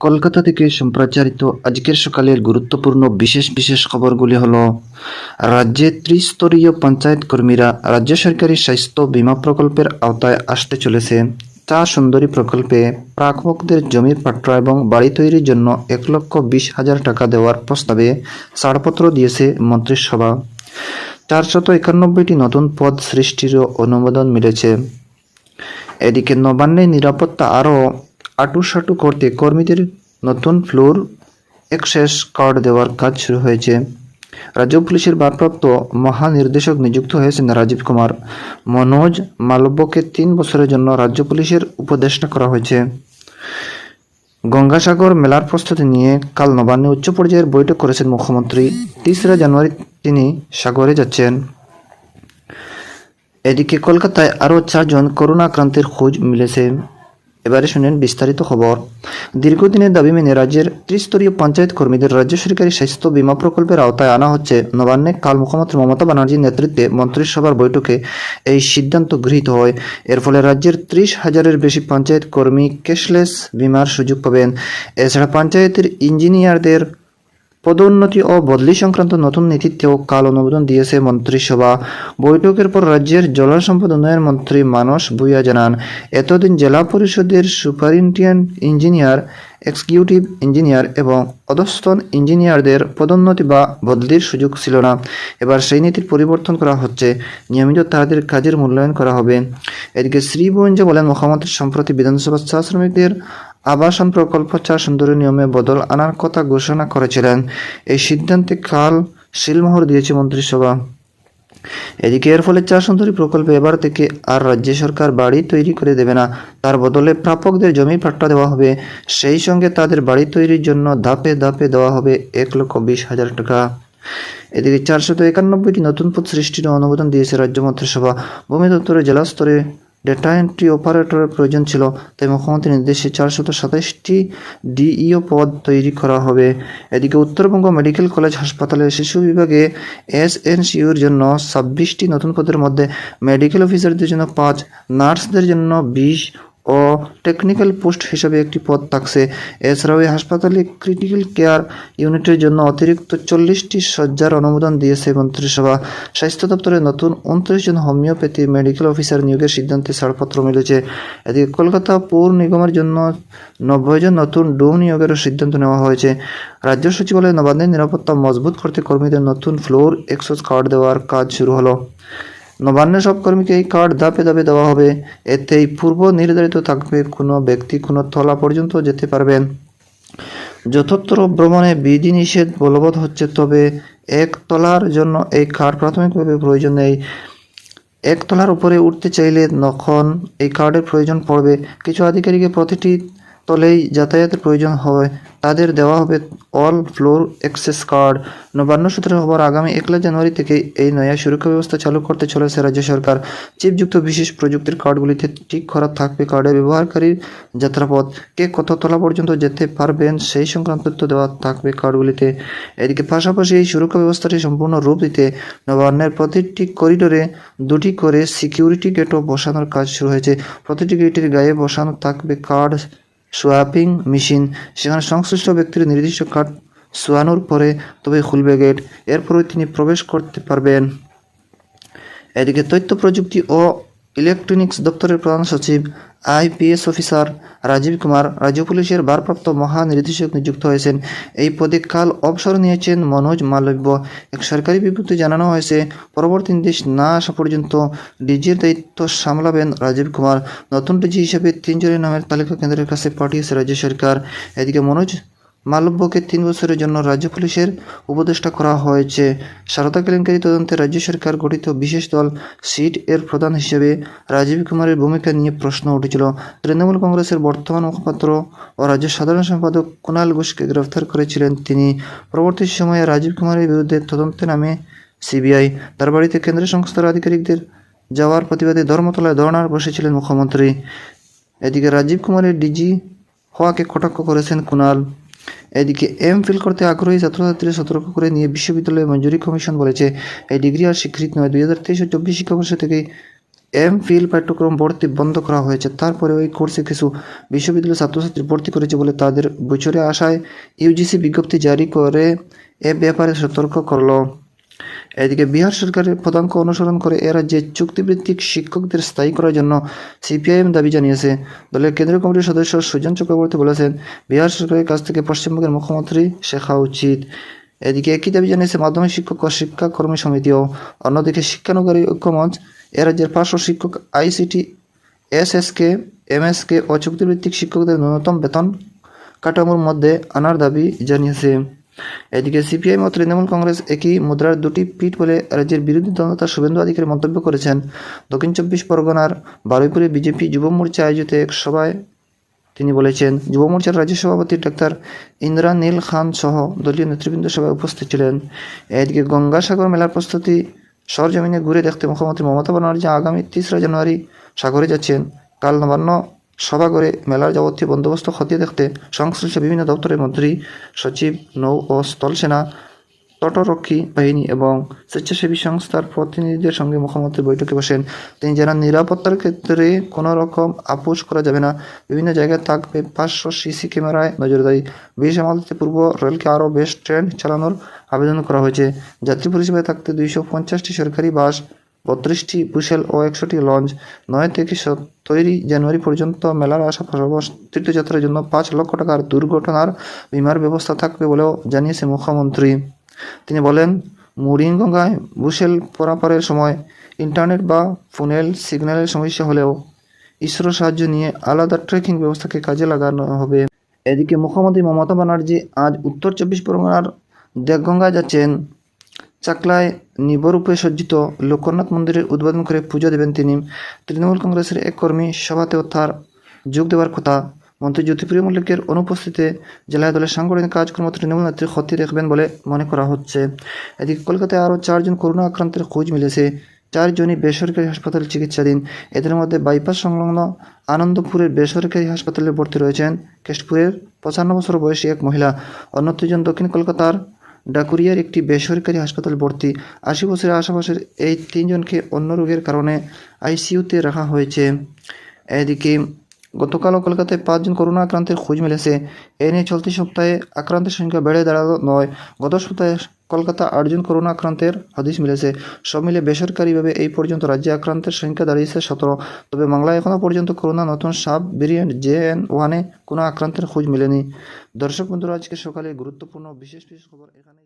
কলকাতা থেকে সম্প্রচারিত আজকের সকালের গুরুত্বপূর্ণ বিশেষ বিশেষ খবরগুলি হলো: রাজ্যে ত্রিস্তরীয় পঞ্চায়েত কর্মীরা রাজ্য সরকারি স্বাস্থ্য বীমা প্রকল্পের আওতায় আসতে চলেছে। চা সুন্দরী প্রকল্পে প্রাপকদের জমির পাট্টা এবং বাড়ি তৈরির জন্য 1,20,000 টাকা দেওয়ার প্রস্তাবে ছাড়পত্র দিয়েছে মন্ত্রিসভা। 491টি নতুন পদ সৃষ্টিরও অনুমোদন মিলেছে। এদিকে নবান্নে নিরাপত্তা আরও আঁটুসাঁটু করতে কর্মীদের নতুন ফ্লোর অ্যাক্সেস কার্ড দেওয়ার কাজ শুরু হয়েছে। রাজ্য পুলিশের ভারপ্রাপ্ত মহানির্দেশক নিযুক্ত হয়েছেন রাজীব কুমার। মনোজ মালব্যকে 3 বছরের জন্য রাজ্য পুলিশের উপদেষ্টা করা হয়েছে। গঙ্গাসাগর মেলার প্রস্তুতি নিয়ে কাল নবান্নে উচ্চ পর্যায়ের বৈঠক করেছেন মুখ্যমন্ত্রী। 3রা জানুয়ারি তিনি সাগরে যাচ্ছেন। এদিকে কলকাতায় আরও 4 জন করোনা আক্রান্তের খোঁজ মিলেছে। এবারে শুনেন বিস্তারিত খবর। দীর্ঘদিনের দাবি মেনে রাজ্যের ত্রিস্তরীয় পঞ্চায়েত কর্মীদের রাজ্য সরকারি স্বাস্থ্য বীমা প্রকল্পের আওতায় আনা হচ্ছে। নবান্নে কাল মুখ্যমন্ত্রী মমতা ব্যানার্জির নেতৃত্বে মন্ত্রিসভার বৈঠকে এই সিদ্ধান্ত গৃহীত হয়। এর ফলে রাজ্যের 30,000-এর বেশি পঞ্চায়েত কর্মী ক্যাশলেস বীমার সুযোগ পাবেন। এছাড়া পঞ্চায়েতের ইঞ্জিনিয়ারদের পদোন্নতি ও বদলি সংক্রান্ত নতুন নীতিতেও কাল অনুমোদন দিয়েছে মন্ত্রিসভা। বৈঠকের পর রাজ্যের জলসম্পদ উন্নয়ন মন্ত্রী মানস ভূঁইয়া জানান, এতদিন জেলা পরিষদের সুপারিনটেন্ডেন্ট ইঞ্জিনিয়ার, এক্সিকিউটিভ ইঞ্জিনিয়ার এবং অধস্তন ইঞ্জিনিয়ারদের পদোন্নতি বা বদলির সুযোগ ছিল না। এবার সেই নীতির পরিবর্তন করা হচ্ছে। নিয়মিত তাদের কাজের মূল্যায়ন করা হবে। এদিকে শ্রী বঞ্জা বলেন, মুখ্যমন্ত্রী সম্প্রতি বিধানসভা চা শ্রমিকদের আবাসন প্রকল্প চা সুন্দরী নিয়মে বদল আনার কথা ঘোষণা করেছিলেন। এই সিদ্ধান্তে কাল সিলমোহর দিয়েছে মন্ত্রিসভা। এদিকে এর ফলে চা সুন্দরী প্রকল্পে এবার থেকে আর রাজ্য সরকার বাড়ি তৈরি করে দেবে না, তার বদলে প্রাপকদের জমি পাট্টা দেওয়া হবে। সেই সঙ্গে তাদের বাড়ি তৈরির জন্য ধাপে ধাপে দেওয়া হবে 1,20,000 টাকা। এদিকে 491টি নতুন পদ সৃষ্টির অনুমোদন দিয়েছে রাজ্য মন্ত্রিসভা। ভূমি দপ্তরে জেলা স্তরে ডেটা এন্ট্রি অপারেটরের প্রয়োজন ছিল, তাই মুখ্যমন্ত্রীর নির্দেশে 427টি ডিইও পদ তৈরি করা হবে। এদিকে উত্তরবঙ্গ মেডিকেল কলেজ হাসপাতালের শিশু বিভাগে এসএনসিইউর জন্য 26টি নতুন পদের মধ্যে মেডিকেল অফিসারদের জন্য 5, নার্সদের জন্য 20 ও টেকনিক্যাল পোস্ট হিসাবে একটি পদ থাকছে। এছাড়াও এই হাসপাতালে ক্রিটিক্যাল কেয়ার ইউনিটের জন্য অতিরিক্ত 40টি শয্যার অনুমোদন দিয়েছে মন্ত্রিসভা। স্বাস্থ্য দপ্তরে নতুন 29 জন হোমিওপ্যাথি মেডিকেল অফিসার নিয়োগের সিদ্ধান্তে ছাড়পত্র মিলেছে। এদিকে কলকাতা পৌর নিগমের জন্য 90 জন নতুন ডোম নিয়োগেরও সিদ্ধান্ত নেওয়া হয়েছে। রাজ্য সচিবালয়ে নবান্নের নিরাপত্তা মজবুত করতে কর্মীদের নতুন ফ্লোর অ্যাক্সেস কার্ড দেওয়ার কাজ শুরু হলো। নবান্নের সব কর্মীকে এই কার্ড ধাপে ধাপে দেওয়া হবে। এতেই পূর্ব নির্ধারিত থাকবে কোনো ব্যক্তি কোনো তলা পর্যন্ত যেতে পারবেন। যতত্র ভ্রমণে বিধিনিষেধ বলবৎ হচ্ছে, তবে একতলার জন্য এই কার্ড প্রাথমিকভাবে প্রয়োজন নেই। একতলার উপরে উঠতে চাইলে তখন এই কার্ডের প্রয়োজন পড়বে। কিছু আধিকারিকের প্রতিটি তলেই যাতায়াতের প্রয়োজন হয়, তাদের দেওয়া হবে all floor access card. Nabanna সূত্রে খবর, আগামী 1 জানুয়ারি থেকে এই নয়া সুরক্ষা ব্যবস্থা চালু করতে চলেছে রাজ্য সরকার। চিপযুক্ত বিশেষ প্রযুক্তির কার্ডগুলিতে ঠিক করা থাকবে কার্ডের ব্যবহারকারীর যাত্রাপথ, কে কত তলা পর্যন্ত যেতে পারবেন সেই সংক্রান্ত তথ্য দেওয়া থাকবে কার্ডগুলিতে। এদিকে পাশাপাশি এই সুরক্ষা ব্যবস্থাটি সম্পূর্ণ রূপ দিতে নবান্নের প্রতিটি করিডোরে 2টি করে সিকিউরিটি গেটও বসানোর কাজ শুরু হয়েছে। প্রতিটি গেটের গায়ে বসানো থাকবে কার্ড সোয়াপিং মেশিন। সেখানে সংশ্লিষ্ট ব্যক্তির নির্দিষ্ট কার্ড সোয়ানোর পরে তবে খুলবে গেট, এরপরে তিনি প্রবেশ করতে পারবেন। এদিকে তথ্য প্রযুক্তি ও ইলেকট্রনিক্স দপ্তরের প্রধান সচিব আইপিএস অফিসার রাজীব কুমার রাজ্য পুলিশের ভারপ্রাপ্ত মহানির্দেশক নিযুক্ত হয়েছেন। এই পদে কাল অবসর নিয়েছেন মনোজ মালব্য। এক সরকারি বিবৃতিতে জানানো হয়েছে, পরবর্তী নির্দেশ না আসা পর্যন্ত ডিজির দায়িত্ব সামলাবেন রাজীব কুমার। নতুন ডিজি হিসেবে 3 জনের নামের তালিকা কেন্দ্রের কাছে পাঠিয়েছে রাজ্য সরকার। এদিকে মনোজ মালব্যকে 3 বছরের জন্য রাজ্য পুলিশের উপদেষ্টা করা হয়েছে। সারদা কেলেঙ্কারি তদন্তে রাজ্য সরকার গঠিত বিশেষ দল সিট এর প্রধান হিসেবে রাজীব কুমারের ভূমিকা নিয়ে প্রশ্ন উঠেছিল। তৃণমূল কংগ্রেসের বর্তমান মুখপাত্র ও রাজ্য সাধারণ সম্পাদক কুণাল ঘোষকে গ্রেফতার করেছিলেন তিনি। পরবর্তী সময়ে রাজীব কুমারের বিরুদ্ধে তদন্তে নামে সিবিআই। তার বাড়িতে কেন্দ্রীয় সংস্থার আধিকারিকদের যাওয়ার প্রতিবাদে ধর্মতলায় ধর্নায় বসেছিলেন মুখ্যমন্ত্রী। এদিকে রাজীব কুমারের ডিজি হওয়াকে কটাক্ষ করেছেন কুণাল। এদিকে এমফিল করতে আগ্রহী ছাত্রছাত্রীদের সতর্ক করে নিয়ে বিশ্ববিদ্যালয় মঞ্জুরি কমিশন বলেছে, এই ডিগ্রি আর স্বীকৃতি নয়। 2023-24 শিক্ষাবর্ষ থেকে এম.ফিল পাঠ্যক্রম ভর্তি বন্ধ করা হয়েছে। তারপরে ওই কোর্সে কিছু বিশ্ববিদ্যালয়ের ছাত্রছাত্রী ভর্তি করেছে বলে তাদের বছরে আসায় ইউজিসি বিজ্ঞপ্তি জারি করে এ ব্যাপারে সতর্ক করল। এদিকে বিহার সরকারের পদাঙ্ক অনুসরণ করে এ রাজ্যে চুক্তিভিত্তিক শিক্ষকদের স্থায়ী করার জন্য সিপিআইএম দাবি জানিয়েছে। দলের কেন্দ্রীয় কমিটির সদস্য সুজন চক্রবর্তী বলেছেন, বিহার সরকারের কাছ থেকে পশ্চিমবঙ্গের মুখ্যমন্ত্রী শেখা উচিত। এদিকে একই দাবি জানিয়েছে মাধ্যমিক শিক্ষক ও শিক্ষা কর্মী সমিতিও। অন্যদিকে শিক্ষানগরী ঐক্যমঞ্চ এ রাজ্যের পার্শ্ব শিক্ষক আইসিটি এসএসকে এমএসকে ও চুক্তিভিত্তিক শিক্ষকদের ন্যূনতম বেতন কাঠামোর মধ্যে আনার দাবি জানিয়েছে। এদিকে সিপিআইএম ও তৃণমূল কংগ্রেস একই মুদ্রার দুটি পিঠ বলে রাজ্যের বিরোধী দলনেতা শুভেন্দু অধিকারী মন্তব্য করেছেন। দক্ষিণ ২৪ পরগনার বারুইপুরে বিজেপি যুব মোর্চা আয়োজিত এক সভায় তিনি বলেছেন, যুব মোর্চার রাজ্য সভাপতি ডাক্তার ইন্দ্রানীল খান সহ দলীয় নেতৃবৃন্দ সভায় উপস্থিত ছিলেন। এদিকে গঙ্গাসাগর মেলার প্রস্তুতি সরজমিনে ঘুরে দেখতে মুখ্যমন্ত্রী মমতা ব্যানার্জি আগামী ৩রা জানুয়ারি সাগরে যাচ্ছেন। কাল নবান্ন সভাঘরে মেলার যাবতীয় বন্দোবস্ত খতিয়ে দেখতে সংশ্লিষ্ট বিভিন্ন দপ্তরের মন্ত্রী, সচিব, নৌ ও স্থলসেনা, তটরক্ষী বাহিনী এবং স্বেচ্ছাসেবী সংস্থার প্রতিনিধিদের সঙ্গে মুখ্যমন্ত্রী বৈঠকে বসেন। তিনি জানান, নিরাপত্তার ক্ষেত্রে কোনো রকম আপোষ করা যাবে না। বিভিন্ন জায়গায় থাকবে ৫০০ সিসি ক্যামেরায় নজরদারি। ভিড় সামাল দিতে পূর্ব রেলকে আরও বেশ ট্রেন চালানোর আবেদন করা হয়েছে। যাত্রী পরিষেবায় থাকতে ২৫০টি সরকারি বাস, ৩২টি বুশেল ও ১০০টি লঞ্চ। ৯ থেকে ১৭ জানুয়ারি পর্যন্ত মেলার আসা তীর্থযাত্রার জন্য ৫ লক্ষ টাকার দুর্ঘটনার বিমার ব্যবস্থা থাকবে বলেও জানিয়েছে মুখ্যমন্ত্রী। তিনি বলেন, মুড়িগঙ্গায় বুশেল পারাপারের সময় ইন্টারনেট বা ফোনের সিগন্যালের সমস্যা হলেও ইসরোর সাহায্য নিয়ে আলাদা ট্র্যাকিং ব্যবস্থাকে কাজে লাগানো হবে। এদিকে মুখ্যমন্ত্রী মমতা ব্যানার্জি আজ উত্তর ২৪ পরগনার দেবগঙ্গায় যাচ্ছেন। চাকলায় নিবরূপে সজ্জিত লোকনাথ মন্দিরের উদ্বোধন করে পুজো দেবেন তিনি। তৃণমূল কংগ্রেসের এক কর্মী সভাতেও তার যোগ দেওয়ার কথা। মন্ত্রী জ্যোতিপ্রিয় মল্লিকের অনুপস্থিতিতে জেলায় দলের সাংগঠনিক কাজকর্ম তৃণমূল নেত্রী খতিয়ে দেখবেন বলে মনে করা হচ্ছে। এদিকে কলকাতায় আরও ৪ জন করোনা আক্রান্তের খোঁজ মিলেছে। ৪ জনই বেসরকারি হাসপাতালে চিকিৎসাধীন। এদের মধ্যে বাইপাস সংলগ্ন আনন্দপুরের বেসরকারি হাসপাতালে ভর্তি রয়েছেন কেষ্টপুরের ৫৫ বছর বয়সী এক মহিলা। অন্য ৩জন দক্ষিণ কলকাতার ডাকুরিয়ার একটি বেসরকারি হাসপাতালে ভর্তি। ৮০ বছরের আশেপাশের এই ৩ জনকে অন্য রোগের কারণে আইসিইউতে রাখা হয়েছে। এদিকে গতকালও কলকাতায় ৫ জন করোনা আক্রান্তের খোঁজ মিলেছে। এ নিয়ে চলতি সপ্তাহে আক্রান্তের সংখ্যা বেড়ে দাঁড়ালো ৯। গত সপ্তাহে কলকাতা ৮ জন করোনা আক্রান্তের হদিশ মিলেছে। সব মিলে বেসরকারিভাবে এই পর্যন্ত রাজ্যে আক্রান্তের সংখ্যা দাঁড়িয়েছে ১৭। তবে বাংলায় এখনও পর্যন্ত করোনা নতুন সাব ভেরিয়েন্ট JN.1-এ কোনো আক্রান্তের খোঁজ মেলেনি। দর্শক বন্ধুরা, আজকে সকালে গুরুত্বপূর্ণ বিশেষ খবর এখানে।